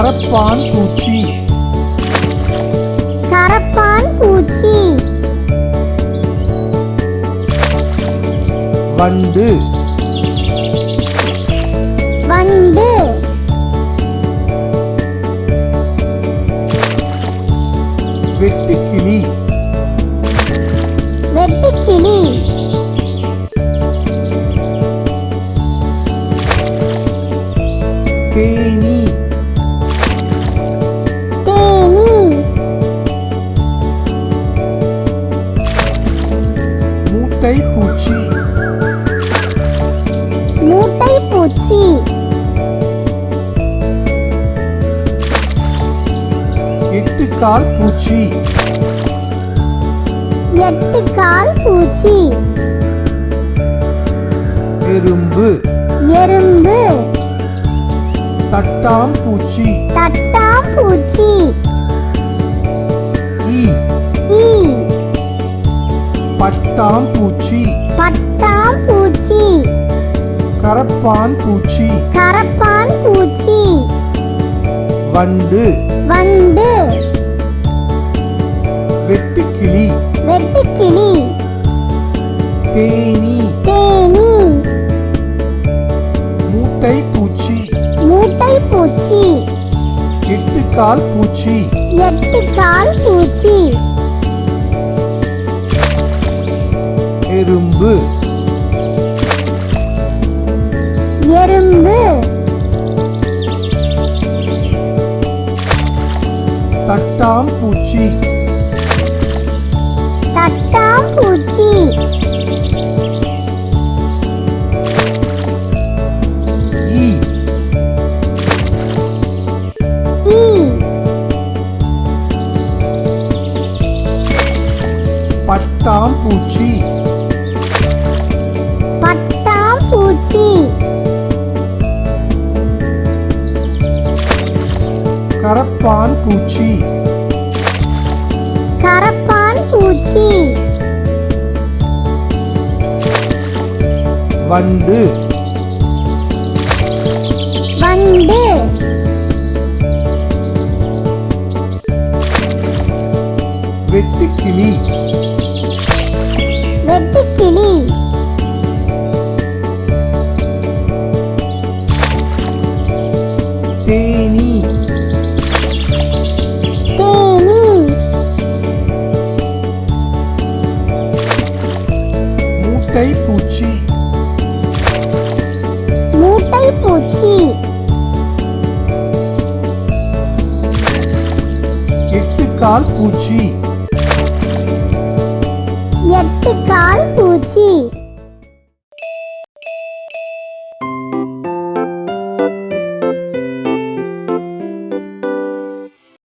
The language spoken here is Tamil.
கரப்பான் பூச்சி கரப்பான் பூச்சி வண்டு வண்டு வெட்டுக்கிளி வெட்டுக்கிளி தேனீ தேனீ மூட்டை பூச்சி மூட்டை பூச்சி எட்டுக்கால் பூச்சி எட்டுக்கால் பூச்சி எறும்பு எறும்பு தட்டாம் பூச்சி தட்டாம் பூச்சி ஈ ஈ பட்டாம் பூச்சி பட்டாம் பூச்சி கரப்பான் பூச்சி கரப்பான் பூச்சி வண்டு வண்டு வெட்டுக்கிளி வெட்டுக்கிளி தேனீ தேனீ மூட்டை பூச்சி மூட்டை பூச்சி எட்டுக்கால் பூச்சி எட்டுக்கால் பூச்சி எறும்பு எறும்பு தட்டாம் பூச்சி தட்டாம் பூச்சி ஈ ஈ பட்டாம் பூச்சி பட்டாம் பூச்சி கரப்பான் பூச்சி கரப்பான் பூச்சி வண்டு வண்டு வெட்டுக்கிளி வெட்டுக்கிளி தேனீ தேனீ மூட்டை பூச்சி மூட்டை பூச்சி எட்டுக்கால் பூச்சி எட்டுக்கால் பூச்சி